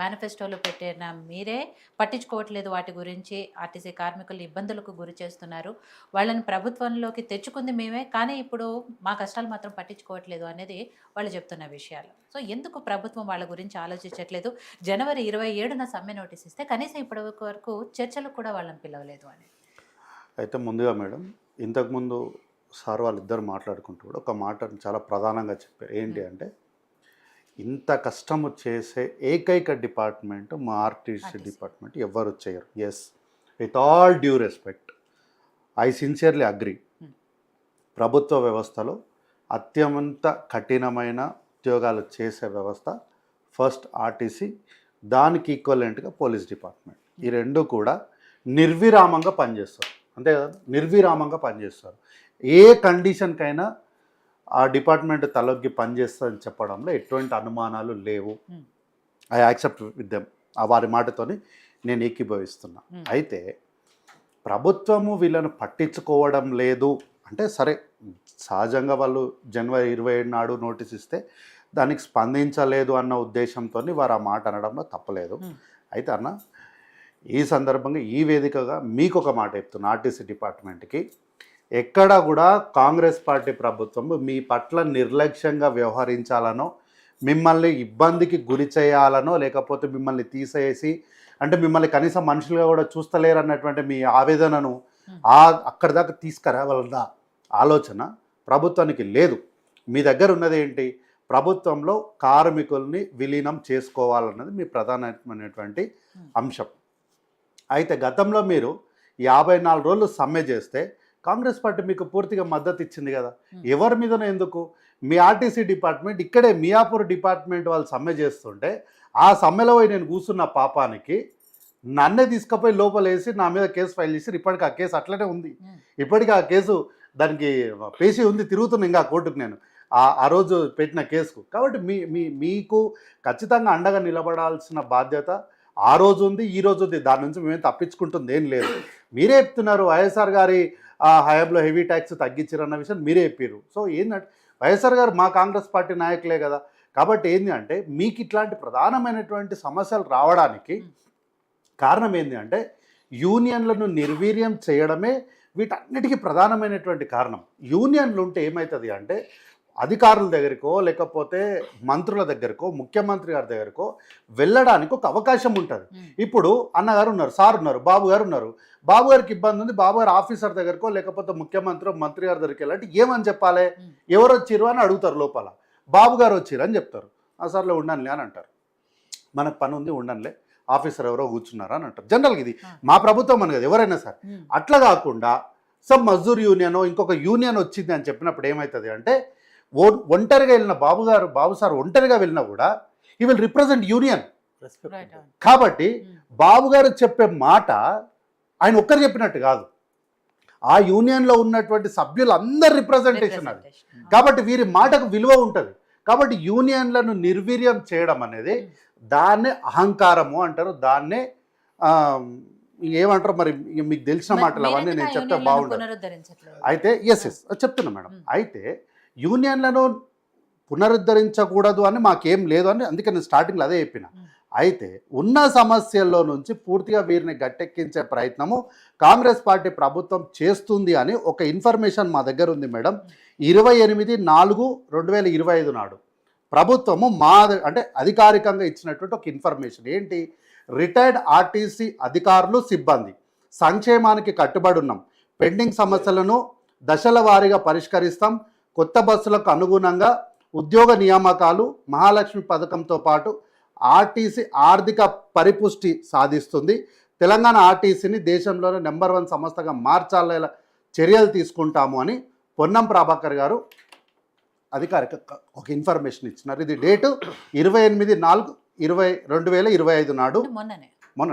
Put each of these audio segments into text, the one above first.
మేనిఫెస్టోలో పెట్టిన మీరే పట్టించుకోవట్లేదు వాటి గురించి. ఆర్టీసీ కార్మికులు ఇబ్బందులకు గురి చేస్తున్నారు. వాళ్ళని ప్రభుత్వంలోకి తెచ్చుకుంది మేమే, కానీ ఇప్పుడు మా కష్టాలు మాత్రం పట్టించుకోవట్లేదు అనేది వాళ్ళు చెప్తున్న విషయాలు. సో ఎందుకు ప్రభుత్వం వాళ్ళ గురించి ఆలోచించట్లేదు? జనవరి 27న సమ్మె నోటీస్ ఇస్తే కనీసం ఇప్పటి వరకు చర్చలకు కూడా వాళ్ళని పిలవలేదు అని. అయితే ముందుగా మేడం, ఇంతకుముందు సార్ వాళ్ళిద్దరు మాట్లాడుకుంటూ కూడా ఒక మాటను చాలా ప్రధానంగా చెప్పారు. ఏంటి అంటే, ఇంత కష్టము చేసే ఏకైక డిపార్ట్మెంట్ మా ఆర్టీసీ డిపార్ట్మెంట్, ఎవరు చేయరు. Yes, with all due respect, I sincerely agree. ప్రభుత్వ వ్యవస్థలో అత్యంత కఠినమైన ఉద్యోగాలు చేసే వ్యవస్థ ఫస్ట్ ఆర్టీసీ, దానికి ఈక్వలెంట్గా పోలీస్ డిపార్ట్మెంట్. ఈ రెండు కూడా నిర్విరామంగా పనిచేస్తారు. అంతే కదా, నిర్విరామంగా పనిచేస్తారు. ఏ కండిషన్కైనా ఆ డిపార్ట్మెంట్ తలొగ్గి పనిచేస్తుందని చెప్పడంలో ఎటువంటి అనుమానాలు లేవు. I accept with them. వారి మాటతోని నేను ఏకీభవిస్తున్నా. అయితే ప్రభుత్వము వీళ్ళను పట్టించుకోవడం లేదు అంటే సరే, సహజంగా వాళ్ళు జనవరి 27 నాడు నోటీస్ ఇస్తే దానికి స్పందించలేదు అన్న ఉద్దేశంతో వారు ఆ మాట అనడంలో తప్పలేదు. అయితే అన్న, ఈ సందర్భంగా ఈ వేదికగా మీకు ఒక మాట చెప్తున్నా. ఆర్టీసీ డిపార్ట్మెంట్కి ఎక్కడా కూడా కాంగ్రెస్ పార్టీ ప్రభుత్వం మీ పట్ల నిర్లక్ష్యంగా వ్యవహరించాలనో, మిమ్మల్ని ఇబ్బందికి గురి చేయాలనో, లేకపోతే మిమ్మల్ని తీసేసి అంటే మిమ్మల్ని కనీసం మనుషులుగా కూడా చూస్తలేరు అన్నటువంటి మీ ఆవేదనను అక్కడి దాకా తీసుకురావాలన్న ఆలోచన ప్రభుత్వానికి లేదు. మీ దగ్గర ఉన్నది ఏంటి? ప్రభుత్వంలో కార్మికుల్ని విలీనం చేసుకోవాలన్నది మీ ప్రధానమైనటువంటి అంశం. అయితే గతంలో మీరు 54 రోజులు సమ్మె చేస్తే కాంగ్రెస్ పార్టీ మీకు పూర్తిగా మద్దతు ఇచ్చింది కదా. ఎవరి మీదనో ఎందుకు? మీ ఆర్టీసీ డిపార్ట్మెంట్ ఇక్కడే మియాపూర్ డిపార్ట్మెంట్ వాళ్ళు సమ్మె చేస్తుంటే ఆ సమ్మెలో పోయి నేను కూర్చున్న పాపానికి నన్నే తీసుకుపోయి లోపలేసి నా మీద కేసు ఫైల్ చేసి ఇప్పటికీ ఆ కేసు అట్లనే ఉంది. ఇప్పటికీ ఆ కేసు దానికి పేసి ఉంది, తిరుగుతున్నా ఇంకా కోర్టుకు నేను ఆ రోజు పెట్టిన కేసుకు. కాబట్టి మీకు ఖచ్చితంగా అండగా నిలబడాల్సిన బాధ్యత ఆ రోజు ఉంది, ఈ రోజు ఉంది. దాని నుంచి మేమేం తప్పించుకుంటుంది ఏం లేదు. మీరే చెప్తున్నారు వైఎస్ఆర్ గారి హయాంలో హెవీ ట్యాక్స్ తగ్గించారన్న విషయం మీరే చెప్పారు. సో ఏంటంటే వైఎస్ఆర్ గారు మా కాంగ్రెస్ పార్టీ నాయకులే కదా. కాబట్టి ఏంటి అంటే, మీకు ఇట్లాంటి ప్రధానమైనటువంటి సమస్యలు రావడానికి కారణం ఏంటి అంటే, యూనియన్లను నిర్వీర్యం చేయడమే వీటన్నిటికీ ప్రధానమైనటువంటి కారణం. యూనియన్లు ఉంటే ఏమవుతుంది అంటే, అధికారుల దగ్గరకో లేకపోతే మంత్రుల దగ్గరకో ముఖ్యమంత్రి గారి దగ్గరకో వెళ్ళడానికి ఒక అవకాశం ఉంటుంది. ఇప్పుడు అన్నగారు ఉన్నారు, సార్ ఉన్నారు, బాబు గారు ఉన్నారు. బాబు గారికి ఇబ్బంది ఉంది, బాబు గారు ఆఫీసర్ దగ్గరకో లేకపోతే ముఖ్యమంత్రి మంత్రి గారి దగ్గరికి వెళ్ళాలంటే ఏమని చెప్పాలి? ఎవరు వచ్చిర్రు అని అడుగుతారు లోపల. బాబు గారు వచ్చిర్రు అని చెప్తారు. ఆ సార్లో ఉండనులే అని అంటారు. మనకు పని ఉంది ఉండనులే, ఆఫీసర్ ఎవరో కూర్చున్నారా అని అంటారు. జనరల్గా ఇది మా ప్రభుత్వం అని కదా, ఎవరైనా సరే. అట్లా కాకుండా సమ్ మజ్దూర్ యూనియన్ ఇంకొక యూనియన్ వచ్చింది అని చెప్పినప్పుడు ఏమవుతుంది అంటే, ఒంటరిగా వెళ్ళిన బాబు సార్ ఒంటరిగా వెళ్ళినా కూడా హీ విల్ రిప్రజెంట్ యూనియన్. కాబట్టి బాబు గారు చెప్పే మాట ఆయన ఒక్కరు చెప్పినట్టు కాదు, ఆ యూనియన్లో ఉన్నటువంటి సభ్యులందరి రిప్రజెంటేషన్ అది. కాబట్టి వీరి మాటకు విలువ ఉంటుంది. కాబట్టి యూనియన్లను నిర్వీర్యం చేయడం అనేది దాన్నే అహంకారము అంటారు, దాన్నే ఏమంటారు మరి, మీకు తెలిసిన మాటలు అవన్నీ నేను చెప్తే బాగుంటుంది. అయితే ఎస్ చెప్తున్నా మేడం. అయితే యూనియన్లను పునరుద్ధరించకూడదు అని మాకేం లేదు అని అందుకే నేను స్టార్టింగ్లో అదే చెప్పిన. అయితే ఉన్న సమస్యల్లో నుంచి పూర్తిగా వీరిని గట్టెక్కించే ప్రయత్నము కాంగ్రెస్ పార్టీ ప్రభుత్వం చేస్తుంది అని ఒక ఇన్ఫర్మేషన్ మా దగ్గర ఉంది మేడం. 28/4/2025 నాడు ప్రభుత్వము అంటే అధికారికంగా ఇచ్చినటువంటి ఒక ఇన్ఫర్మేషన్ ఏంటి? రిటైర్డ్ ఆర్టీసీ అధికారులు సిబ్బంది సంక్షేమానికి కట్టుబడి ఉన్నాం, పెండింగ్ సమస్యలను దశల వారీగా పరిష్కరిస్తాం, కొత్త బస్సులకు అనుగుణంగా ఉద్యోగ నియామకాలు, మహాలక్ష్మి పథకంతో పాటు ఆర్టీసీ ఆర్థిక పరిపుష్టి సాధిస్తుంది, తెలంగాణ ఆర్టీసీని దేశంలోనే నెంబర్ 1 సంస్థగా మార్చాలేలా చర్యలు తీసుకుంటాము అని పొన్నం ప్రభాకర్ గారు అధికారిక ఒక ఇన్ఫర్మేషన్ ఇచ్చినారు. ఇది డేటు 28/4/2025 నాడు, మొన్న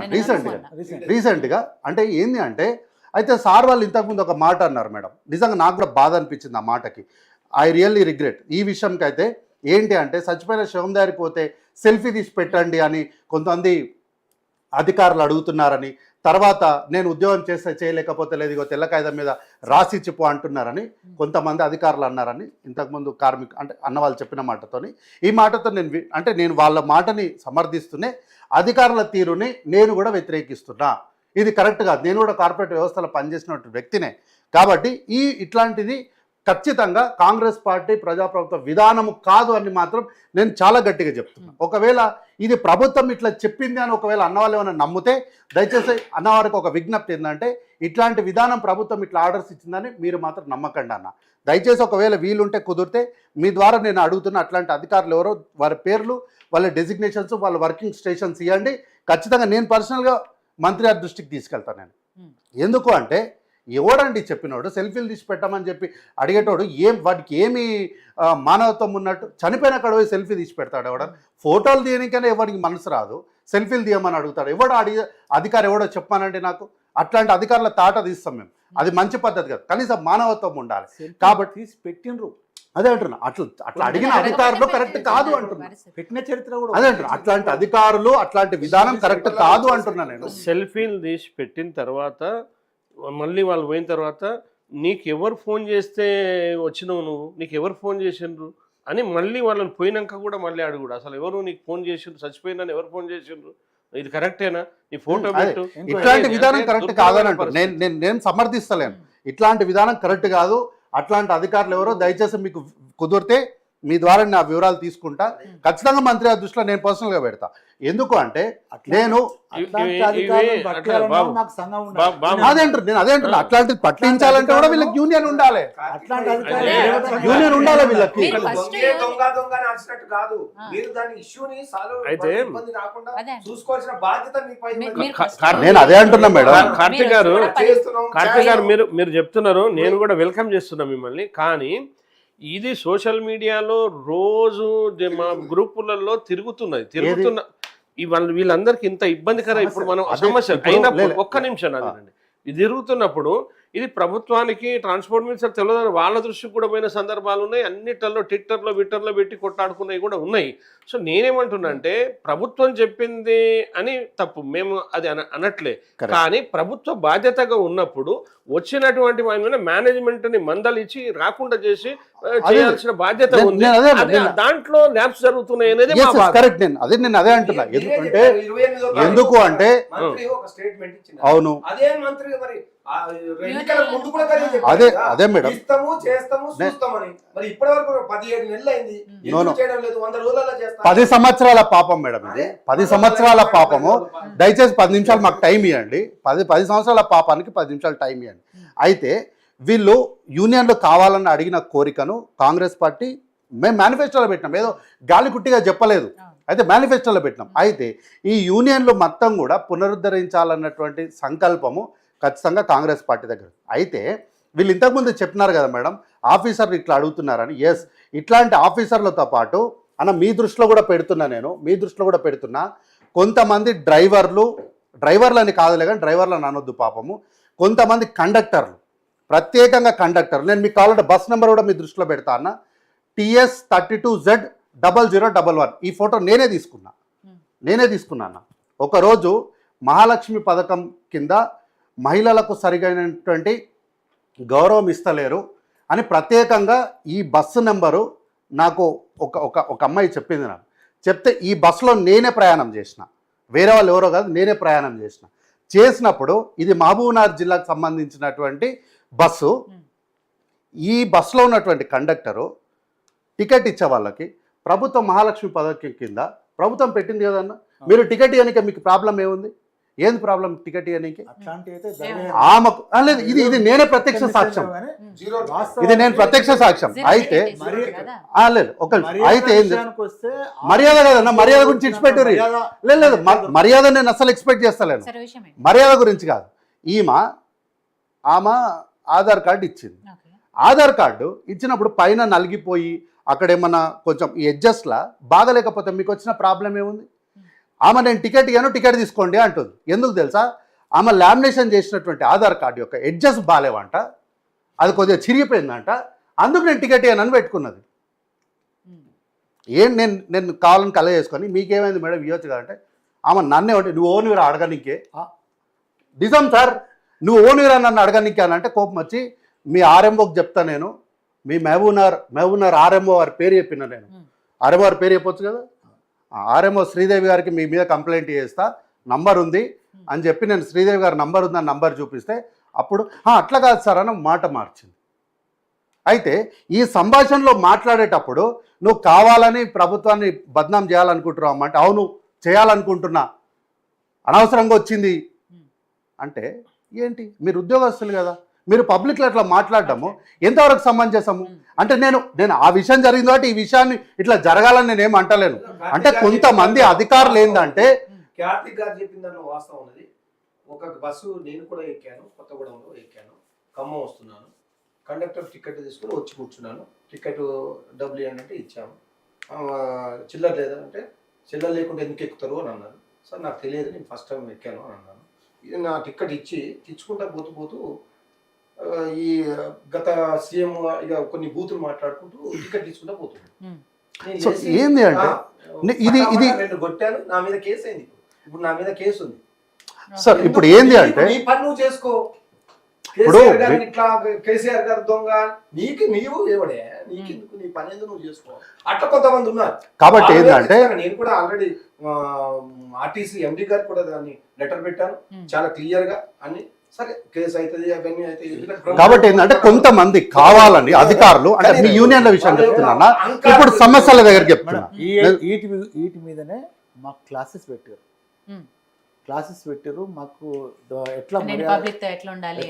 రీసెంట్గా. అంటే ఏంది అంటే, అయితే సార్ వాళ్ళు ఇంతకుముందు ఒక మాట అన్నారు మేడం, నిజంగా నాకు కూడా బాధ అనిపించింది ఆ మాటకి. I really regret. ఈ విషయంకి అయితే ఏంటి అంటే, చచ్చిపోయిన శవం దగ్గరికి పోతే సెల్ఫీ తీసి పెట్టండి అని కొంతమంది అధికారులు అడుగుతున్నారని, తర్వాత నేను ఉద్యోగం చేస్తే చేయలేకపోతే లేదు ఇగో తెల్ల కాగితం మీద రాసిచ్చిపో అంటున్నారని కొంతమంది అధికారులు అన్నారని ఇంతకుముందు అంటే అన్నవాళ్ళు చెప్పిన మాటతోని, ఈ మాటతో నేను వాళ్ళ మాటని సమర్థిస్తూనే అధికారుల తీరుని నేను కూడా వ్యతిరేకిస్తున్నా. ఇది కరెక్ట్ కాదు. నేను కూడా కార్పొరేట్ వ్యవస్థలో పనిచేసినటువంటి వ్యక్తినే. కాబట్టి ఇట్లాంటిది ఖచ్చితంగా కాంగ్రెస్ పార్టీ ప్రజాప్రభుత్వ విధానము కాదు అని మాత్రం నేను చాలా గట్టిగా చెప్తున్నా. ఒకవేళ ఇది ప్రభుత్వం ఇట్లా చెప్పింది అని ఒకవేళ అన్నవాళ్ళు ఏమైనా నమ్మితే దయచేసి అన్నవారికి ఒక విజ్ఞప్తి ఏంటంటే ఇట్లాంటి విధానం ప్రభుత్వం ఇట్లా ఆర్డర్స్ ఇచ్చిందని మీరు మాత్రం నమ్మకండి అన్న. దయచేసి ఒకవేళ వీలుంటే కుదిరితే మీ ద్వారా నేను అడుగుతున్న అట్లాంటి అధికారులు ఎవరో వారి పేర్లు, వాళ్ళ డెసిగ్నేషన్స్, వాళ్ళ వర్కింగ్ స్టేషన్స్ ఇవ్వండి. ఖచ్చితంగా నేను పర్సనల్గా మంత్రి గారి దృష్టికి తీసుకెళ్తాను నేను. ఎందుకు అంటే ఎవడండి చెప్పినోడు సెల్ఫీలు తీసి పెట్టమని చెప్పి అడిగేటోడు వాటికి ఏమి మానవత్వం ఉన్నట్టు? చనిపోయిన అక్కడ పోయి సెల్ఫీ తీసి పెడతాడు ఎవడని? ఫోటోలు తీయడానికైనా ఎవరికి మనసు రాదు, సెల్ఫీలు తీయమని అడుగుతాడు. ఎవడో అధికారి ఎవడో చెప్పానంటే నాకు అట్లాంటి అధికారుల తాట తీస్తాం మేము. అది మంచి పద్ధతి కాదు. కనీసం మానవత్వం ఉండాలి. కాబట్టి తీసి పెట్టినరు. అదే అంటున్నా, అట్లా అడిగిన అధికారులు కరెక్ట్ కాదు అంటున్నా. పెట్టిన చరిత్ర కూడా అదే అంటున్నా, అట్లాంటి అధికారులు అట్లాంటి విధానం కరెక్ట్ కాదు అంటున్నా నేను. సెల్ఫీలు తీసి పెట్టిన తర్వాత మళ్ళీ వాళ్ళు పోయిన తర్వాత నీకు ఎవరు ఫోన్ చేస్తే వచ్చినావు నువ్వు, నీకు ఎవరు ఫోన్ చేసిండ్రు అని మళ్ళీ వాళ్ళని పోయినాక కూడా మళ్ళీ అడుగుడు. అసలు ఎవరు నీకు ఫోన్ చేసిండ్రు, చచ్చిపోయినా ఎవరు ఫోన్ చేసిండ్రు, ఇది కరెక్టేనా, నీ ఫోటో పెట్టు. ఇట్లాంటి విధానం కరెక్ట్ కాదని అంటూ నేను సమర్థిస్తలేను. ఇట్లాంటి విధానం కరెక్ట్ కాదు. అట్లాంటి అధికారులు ఎవరో దయచేసి మీకు కుదిరితే మీ ద్వారా నా వివరాలు తీసుకుంటా. ఖచ్చితంగా మంత్రి గారి దృష్టిలో నేను పర్సనల్గా పెడతా. ఎందుకు అంటే నేను అదే అంటున్నా అట్లాంటిది పట్టించాలంటే కూడా వీళ్ళకి యూనియన్ ఉండాలి. యూనియన్ ఉండాలి వీళ్ళకి. అయితే నేను అదే అంటున్నా మేడం. కార్తిక్ గారు మీరు చెప్తున్నారు, నేను కూడా వెల్కమ్ చేస్తున్నా మిమ్మల్ని. కానీ ఇది సోషల్ మీడియాలో రోజు మా గ్రూపులలో తిరుగుతున్న వీళ్ళందరికీ ఇంత ఇబ్బందికర ఇప్పుడు మనం సమస్య అయినప్పుడు ఒక్క నిమిషం అదేనండి, ఇది తిరుగుతున్నప్పుడు ఇది ప్రభుత్వానికి ట్రాన్స్పోర్ట్ మినిస్టర్ తెలియదు, వాళ్ళ దృష్టికి కూడా పోయిన సందర్భాలు ఉన్నాయి. అన్నిట్లలో ట్విట్టర్లో పెట్టి కొట్టాడుకున్నవి కూడా ఉన్నాయి. సో నేనేమంటున్నా అంటే ప్రభుత్వం చెప్పింది అని తప్పు మేము అది అనట్లే, కానీ ప్రభుత్వ బాధ్యతగా ఉన్నప్పుడు వచ్చినటువంటి మేనేజ్మెంట్ ని మందలిచ్చి రాకుండా చేసి చేయాల్సిన బాధ్యత ఉంది. దాంట్లో ల్యాబ్స్ జరుగుతున్నాయి అనేది కరెక్ట్. నేను అదే అంటున్నా. ఎందుకు అంటే అవును అదే మేడం, 10 సంవత్సరాల పాపం మేడం ఇది. 10 సంవత్సరాల పాపము. దయచేసి 10 నిమిషాలు మాకు టైం ఇవ్వండి. 10 సంవత్సరాల పాపానికి 10 నిమిషాలు టైం ఇవ్వండి. అయితే వీళ్ళు యూనియన్లు కావాలని అడిగిన కోరికను కాంగ్రెస్ పార్టీ మేము మేనిఫెస్టోలో పెట్టినాం. ఏదో గాలికుట్టిగా చెప్పలేదు, అయితే మేనిఫెస్టోలో పెట్టినాం. అయితే ఈ యూనియన్లు మొత్తం కూడా పునరుద్ధరించాలన్నటువంటి సంకల్పము ఖచ్చితంగా కాంగ్రెస్ పార్టీ దగ్గర. అయితే వీళ్ళు ఇంతకుముందు చెప్పినారు కదా మేడం, ఆఫీసర్లు ఇట్లా అడుగుతున్నారని. ఎస్, ఇట్లాంటి ఆఫీసర్లతో పాటు అన్న మీ దృష్టిలో కూడా పెడుతున్నా కొంతమంది డ్రైవర్లని కాదులే కానీ డ్రైవర్లను అనొద్దు పాపము, కొంతమంది కండక్టర్లు, ప్రత్యేకంగా కండక్టర్లు. నేను మీకు కావాలంటే బస్ నెంబర్ కూడా మీ దృష్టిలో పెడతా అన్న. TS 32Z0011. ఈ ఫోటో నేనే తీసుకున్నా అన్న. ఒకరోజు మహాలక్ష్మి పథకం కింద మహిళలకు సరిగైనటువంటి గౌరవం ఇస్తలేరు అని ప్రత్యేకంగా ఈ బస్సు నెంబరు నాకు ఒక అమ్మాయి చెప్పింది. నాకు చెప్తే ఈ బస్సులో నేనే ప్రయాణం చేసిన, వేరే వాళ్ళు ఎవరో కాదు, నేనే ప్రయాణం చేసినప్పుడు ఇది మహబూబ్నగర్ జిల్లాకు సంబంధించినటువంటి బస్సు. ఈ బస్సులో ఉన్నటువంటి కండక్టరు టికెట్ ఇచ్చే వాళ్ళకి ప్రభుత్వం మహాలక్ష్మి పథకం కింద ప్రభుత్వం పెట్టింది కదన్న. మీరు టికెట్ ఇవ్వడానికి మీకు ప్రాబ్లం ఏముంది? ఏంది ప్రాబ్లం టికెట్ ఇవ్వడానికి? ఆమెకు లేదు, ఇది నేనే ప్రత్యక్ష సాక్ష్యం. అయితే లేదు అయితే ఏంది మర్యాద కదన్నా, మర్యాద గురించి ఇచ్చిపెట్టారు. లేదు మర్యాద నేను అసలు ఎక్స్పెక్ట్ చేస్తలేను, మర్యాద గురించి కాదు. ఆమె ఆధార్ కార్డు ఇచ్చింది. ఆధార్ కార్డు ఇచ్చినప్పుడు పైన నలిగిపోయి అక్కడ ఏమన్నా కొంచెం ఈ ఎడ్జస్ట్లా బాగలేకపోతే మీకు వచ్చిన ప్రాబ్లం ఏముంది? ఆమె నేను టికెట్ ఇవ్వను, టికెట్ తీసుకోండి అంటుంది. ఎందుకు తెలుసా? ఆమె లామినేషన్ చేసినటువంటి ఆధార్ కార్డు యొక్క ఎడ్జస్ట్ బాగాలేవంట, అది కొద్దిగా చిరిగిపోయిందంట, అందుకు నేను టికెట్ ఇవ్వనని పెట్టుకున్నది. నేను కావాలని కల చేసుకొని మీకేమైంది మేడం ఇవ్వచ్చు కదంటే ఆమె నన్నే ఒకటి నువ్వు ఓన్ వీరా అడగనికే. నిజం సార్, నువ్వు ఓన్ వీరా నన్ను అడగనికే అని అంటే కోపం వచ్చి మీ ఆర్ఎంఓకి చెప్తా, నేను మీ మహబూబ్నగర్ ఆర్ఎంఓ వారి పేరు చెప్పిన, నేను ఆర్ఎంఓ వారి పేరు చెప్పొచ్చు కదా. ఆర్ఎంఓ శ్రీదేవి గారికి మీ మీద కంప్లైంట్ చేస్తా, నంబర్ ఉంది అని చెప్పి నేను శ్రీదేవి గారి నంబర్ ఉందని నంబర్ చూపిస్తే అప్పుడు అట్లా కాదు సార్ అని మాట మార్చింది. అయితే ఈ సంభాషణలో మాట్లాడేటప్పుడు నువ్వు కావాలని ప్రభుత్వాన్ని బద్నాం చేయాలనుకుంటున్నావు అమ్మంటే అవును చేయాలనుకుంటున్నా, అనవసరంగా వచ్చింది అంటే ఏంటి? మీరు ఉద్యోగస్తులు కదా, మీరు పబ్లిక్లో అట్లా మాట్లాడటము ఎంతవరకు సమంజసము? అంటే నేను ఆ విషయం జరిగింది కాబట్టి ఈ విషయాన్ని ఇట్లా జరగాలని నేనేం అంటలేను. అంటే కొంతమంది అధికారులు ఏంటంటే కార్తిక్ గారు చెప్పిన దాంట్లో వాస్తవం ఉన్నది. ఒక బస్సు నేను కూడా ఎక్కాను, కొత్తగూడెంలో ఎక్కాను, ఖమ్మం వస్తున్నాను, కండక్టర్ టికెట్ తీసుకుని వచ్చి కూర్చున్నాను, టికెట్ డబ్బులు ఏంటంటే ఇచ్చాము, చిల్లర లేదంటే చిల్లర లేకుండా ఎందుకు ఎక్కుతారు అని అన్నారు. సార్ నాకు తెలియదు, నేను ఫస్ట్ టైం ఎక్కాను అని అన్నాను. నా టికెట్ తెచ్చుకుంటా పోతూ ఈ గత సీఎం ఇక కొన్ని బూతులు మాట్లాడుకుంటూ టికెట్ తీసుకుంటా పోతున్నాను. ఏంది అంటే ఇది రెండు కొట్టాను, నా మీద కేసు అయింది. ఇప్పుడు నా మీద కేసు ఉంది సార్. ఇప్పుడు ఏంది అంటే నీ పని నువ్వు చేసుకో. ఇట్లా కేసీఆర్ గారు దొంగ, నీవు ఎవడే, నీకెందుకు, నీ పని ఎందుకు నువ్వు చేసుకో. అట్లా కొంతమంది ఉన్నారు. కాబట్టి ఏంటంటే నేను కూడా ఆల్రెడీ ఆర్టీసీ ఎండి గారు కూడా దాన్ని లెటర్ పెట్టాను, చాలా క్లియర్ గా అన్ని. సరే కేసు అవుతుంది అవన్నీ అవుతాయి. కాబట్టి ఏంటంటే కొంతమంది కావాలని అధికారులు అంటే మీ యూనియన్ల విషయం చెప్తున్నా, ఇప్పుడు సమస్యల దగ్గరికి చెప్తున్నా. వీటి మీదనే మాకు క్లాసెస్ పెట్టారు మాకు ఎట్లా ఉండాలి.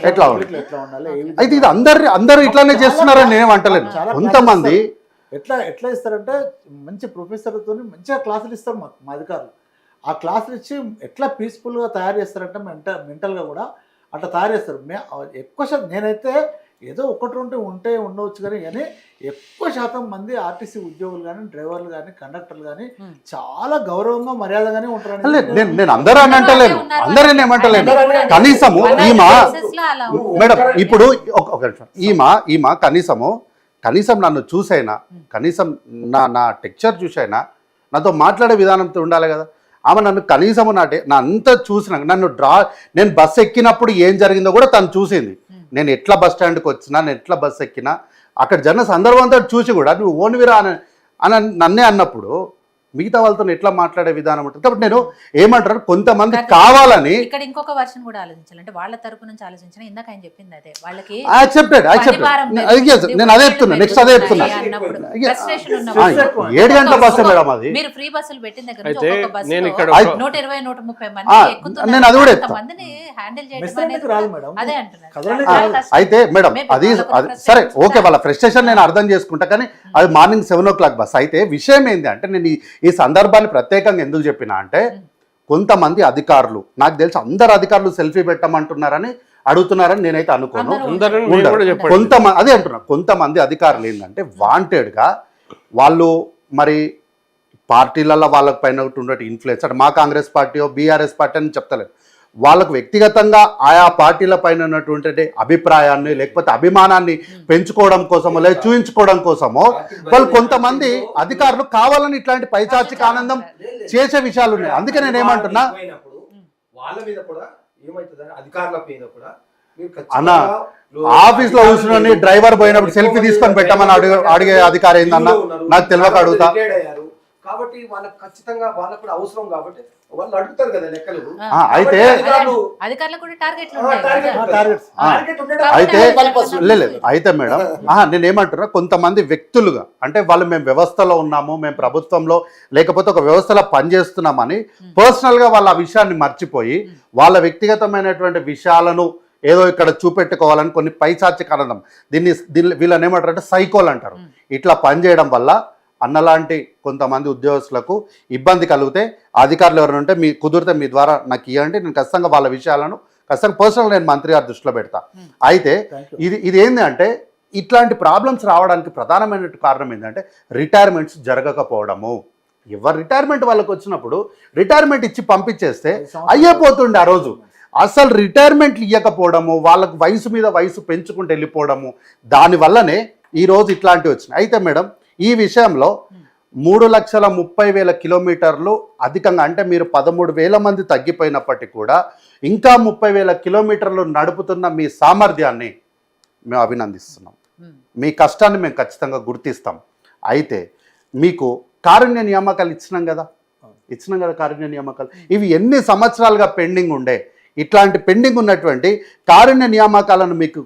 అయితే ఇది అందరు ఇట్లానే చేస్తున్నారని నేను అంటలేను. కొంతమంది ఎట్లా ఇస్తారంటే మంచి ప్రొఫెసర్తో మంచిగా క్లాసులు ఇస్తారు మా అధికారులు. ఆ క్లాసులు ఇచ్చి ఎట్లా పీస్ఫుల్గా తయారు చేస్తారంటే మెంటల్గా కూడా అట్లా తయారు చేస్తారు. ఎక్కువ శాతం నేనైతే ఏదో ఒకటి ఉండవచ్చు కానీ ఎక్కువ శాతం మంది ఆర్టీసీ ఉద్యోగులు కానీ డ్రైవర్లు కానీ కండక్టర్లు కానీ చాలా గౌరవంగా మర్యాదగానే ఉంటారు. నేను అందరూ అని అంటలేను, అందరూ ఏమంటలేను. కనీసము మేడం ఇప్పుడు ఈమె కనీసం నన్ను చూసైనా, కనీసం నా టెక్చర్ చూసైనా నాతో మాట్లాడే విధానంతో ఉండాలి కదా. ఆమె నన్ను కనీసము నా అంతా చూసినాక నేను బస్సు ఎక్కినప్పుడు ఏం జరిగిందో కూడా తను చూసింది. నేను ఎట్లా బస్ స్టాండ్కి వచ్చినా, నేను ఎట్లా బస్సు ఎక్కినా, అక్కడ జన సందర్భం అంతా చూసి కూడా నువ్వు ఓన్విరా అని నన్నే అన్నప్పుడు మిగతా వాళ్ళతో ఎట్లా మాట్లాడే విధానం ఉంటుంది. కాబట్టి నేను ఏమంటారు, కొంతమంది కావాలని ఇక్కడ ఇంకొక వర్షన్ కూడా ఆలోచించాలి. అంటే వాళ్ళ తరపు నుంచి ఆలోచించిన ఇందాక ఆయన చెప్పింది అదే, వాళ్ళకి నేను అదే చెప్తున్నా, నెక్స్ట్ అదే చెప్తున్నా. 7 గంటల బస్సు మేడం అది. మీరు ఫ్రీ బస్సులు పెట్టిన దగ్గర అయితే నేను ఇక్కడ 120-130 మంది నేను అది కూడా మందిని హ్యాండిల్ చేయడం రాదు మేడం. అదే అంటున్నారు. అయితే మేడం అది సరే ఓకే, వాళ్ళ ఫ్రస్ట్రేషన్ నేను అర్థం చేసుకుంటా, కానీ అది మార్నింగ్ 7 o'clock బస్. అయితే విషయం ఏంటి అంటే నేను ఈ సందర్భాన్ని ప్రత్యేకంగా ఎందుకు చెప్పినా అంటే కొంతమంది అధికారులు, నాకు తెలిసి అందరు అధికారులు సెల్ఫీ పెట్టమంటున్నారని అడుగుతున్నారని నేనైతే అనుకోను. కొంతమంది అదే అంటున్నా, కొంతమంది అధికారులు ఏంటంటే వాంటెడ్గా వాళ్ళు మరి పార్టీలలో వాళ్ళకి పైన ఉన్నటువంటి ఇన్ఫ్లుయెన్స్, అంటే మా కాంగ్రెస్ పార్టీ బీఆర్ఎస్ పార్టీ అని చెప్తలేదు, వాళ్ళకు వ్యక్తిగతంగా ఆయా పార్టీల పైన ఉన్నటువంటి అభిప్రాయాన్ని లేకపోతే అభిమానాన్ని పెంచుకోవడం కోసమో లేదా చూపించుకోవడం కోసమో వాళ్ళు కొంతమంది అధికారులు కావాలని ఇట్లాంటి పైచాచిక ఆనందం చేసే విషయాలు ఉన్నాయి. అందుకే నేను ఏమంటున్నా, వాళ్ళ మీద కూడా ఏమైతుందని అధికారుల మీద కూడా అన్న ఆఫీస్ లో కూర్చుని డ్రైవర్ పోయినప్పుడు సెల్ఫీ తీసుకొని పెట్టమని అడిగే అధికారం ఏందన్నా నాకు తెలియక అడుగుతా. కాబట్టి వాళ్ళకి ఖచ్చితంగా వాళ్ళకు కూడా అవసరం కాబట్టి వాళ్ళు అడుగుతారు కదా లెక్కలు. అయితే అయితే మేడం నేను ఏమంటున్నా, కొంతమంది వ్యక్తులుగా అంటే వాళ్ళు మేము వ్యవస్థలో ఉన్నాము, మేము ప్రభుత్వంలో లేకపోతే ఒక వ్యవస్థలో పనిచేస్తున్నామని పర్సనల్గా వాళ్ళ ఆ విషయాన్ని మర్చిపోయి వాళ్ళ వ్యక్తిగతమైనటువంటి విషయాలను ఏదో ఇక్కడ చూపెట్టుకోవాలని కొన్ని పైచాచిక ఆనందం, దీన్ని వీళ్ళని ఏమంటారంటే సైకోలు అంటారు. ఇట్లా పనిచేయడం వల్ల అన్నలాంటి కొంతమంది ఉద్యోగస్తులకు ఇబ్బంది కలిగితే అధికారులు ఎవరైనా ఉంటే మీ కుదిరితే మీ ద్వారా నాకు ఇవ్వండి, నేను ఖచ్చితంగా వాళ్ళ విషయాలను ఖచ్చితంగా పర్సనల్ నేను మంత్రి గారి దృష్టిలో పెడతా. అయితే ఇది ఏంటి అంటే ఇట్లాంటి ప్రాబ్లమ్స్ రావడానికి ప్రధానమైన కారణం ఏంటంటే రిటైర్మెంట్స్ జరగకపోవడము. ఎవరు రిటైర్మెంట్ వాళ్ళకి వచ్చినప్పుడు రిటైర్మెంట్ ఇచ్చి పంపించేస్తే అయ్యేపోతుండే ఆ రోజు. అసలు రిటైర్మెంట్లు ఇవ్వకపోవడము, వాళ్ళకు వయసు మీద వయసు పెంచుకుంటూ వెళ్ళిపోవడము, దానివల్లనే ఈరోజు ఇట్లాంటివి వచ్చినాయి. అయితే మేడం ఈ విషయంలో 3,30,000 కిలోమీటర్లు అధికంగా, అంటే మీరు 13,000 మంది తగ్గిపోయినప్పటికీ కూడా ఇంకా 30,000 కిలోమీటర్లు నడుపుతున్న మీ సామర్థ్యాన్ని మేము అభినందిస్తున్నాం. మీ కష్టాన్ని మేము ఖచ్చితంగా గుర్తిస్తాం. అయితే మీకు కారుణ్య నియామకాలు ఇచ్చినాం కదా, ఇచ్చినాం కదా కారుణ్య నియామకాలు. ఇవి ఎన్ని సంవత్సరాలుగా పెండింగ్ ఉండే, ఇట్లాంటి పెండింగ్ ఉన్నటువంటి కారుణ్య నియామకాలను మీకు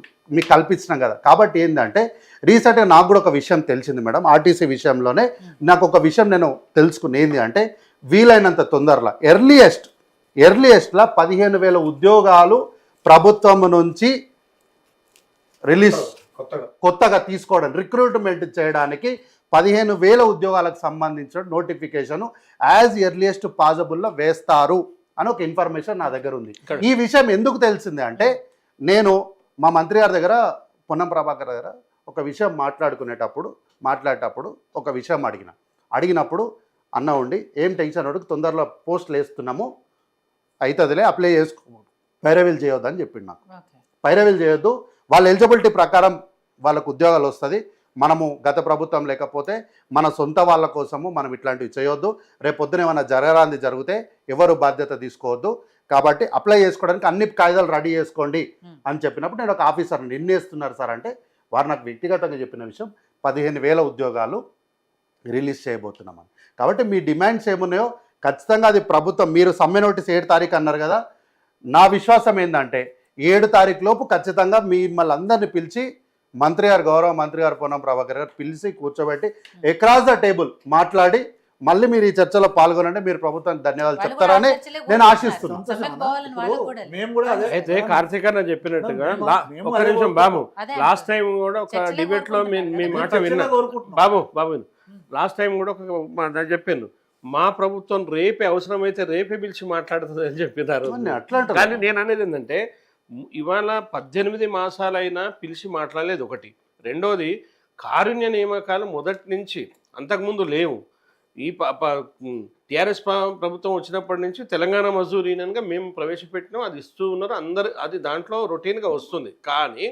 కల్పించినాం కదా. కాబట్టి ఏంటంటే రీసెంట్గా నాకు కూడా ఒక విషయం తెలిసింది మేడం, ఆర్టీసీ విషయంలోనే నాకు ఒక విషయం నేను తెలుసుకుని ఏంటి అంటే వీలైనంత తొందరలో ఎర్లియెస్ట్లా 15,000 ఉద్యోగాలు ప్రభుత్వం నుంచి రిలీజ్ కొత్తగా తీసుకోవడం, రిక్రూట్మెంట్ చేయడానికి 15,000 ఉద్యోగాలకు సంబంధించిన నోటిఫికేషన్ యాజ్ ఎర్లియెస్ట్ పాసిబుల్లో వేస్తారు అని ఒక ఇన్ఫర్మేషన్ నా దగ్గర ఉంది. ఈ విషయం ఎందుకు తెలిసింది అంటే నేను మా మంత్రి గారి దగ్గర పొన్నం ప్రభాకర్ దగ్గర ఒక విషయం మాట్లాడేటప్పుడు ఒక విషయం అడిగినప్పుడు అన్న ఉండి ఏం టెన్షన్ అడుగు, తొందరలో పోస్టులు వేస్తున్నాము అవుతుందిలే, అప్లై చేసుకో, పైరవీలు చేయొద్దు అని చెప్పిండు నాకు. పైరవీలు చేయొద్దు, వాళ్ళ ఎలిజిబిలిటీ ప్రకారం వాళ్ళకు ఉద్యోగాలు వస్తుంది. మనము గత ప్రభుత్వం లేకపోతే మన సొంత వాళ్ళ కోసము మనం ఇట్లాంటివి చేయొద్దు, రేపు పొద్దున ఏమైనా జరగరాంది జరిగితే ఎవరు బాధ్యత తీసుకోవద్దు, కాబట్టి అప్లై చేసుకోవడానికి అన్ని కాగితాలు రెడీ చేసుకోండి అని చెప్పినప్పుడు నేను ఒక ఆఫీసర్ని నిన్నేస్తున్నారు సార్ అంటే వారు నాకు వ్యక్తిగతంగా చెప్పిన విషయం 15,000 ఉద్యోగాలు రిలీజ్ చేయబోతున్నామని. కాబట్టి మీ డిమాండ్స్ ఏమున్నాయో ఖచ్చితంగా అది ప్రభుత్వం, మీరు సమ్మె నోటీస్ 7 తారీఖు అన్నారు కదా, నా విశ్వాసం ఏంటంటే 7 తారీఖు లోపు ఖచ్చితంగా మిమ్మల్ని అందరినీ పిలిచి గౌరవ మంత్రి గారు పొన్నం ప్రభాకర్ గారు పిలిచి కూర్చోబెట్టి అక్రాస్ ద టేబుల్ మాట్లాడి మళ్ళీ మీరు ఈ చర్చలో పాల్గొనండి, మీరు ప్రభుత్వానికి ధన్యవాదాలు చెప్తారని నేను ఆశిస్తున్నాను. మేము కూడా అదే అయితే కార్తీక్ అన్న చెప్పినట్టుగా ఒక నిమిషం బాబు, లాస్ట్ టైం కూడా ఒక డిబేట్ లో మీ మాట విన్నా బాబు లాస్ట్ టైం కూడా ఒక మాట చెప్పాను, మా ప్రభుత్వం రేపే అవసరమైతే రేపే పిలిచి మాట్లాడుతుంది అని చెప్పినారు. కానీ నేను అనేది ఏంటంటే ఇవాళ 18 మాసాలైనా పిలిచి మాట్లాడలేదు ఒకటి. రెండోది కారుణ్య నియామకాలు మొదటి నుంచి అంతకుముందు లేవు. ఈ టీఆర్ఎస్ ప్రభుత్వం వచ్చినప్పటి నుంచి తెలంగాణ మజూర్ యూనియన్గా మేము ప్రవేశపెట్టినాం, అది ఇస్తూ ఉన్నారు అందరు, అది దాంట్లో రొటీన్గా వస్తుంది. కానీ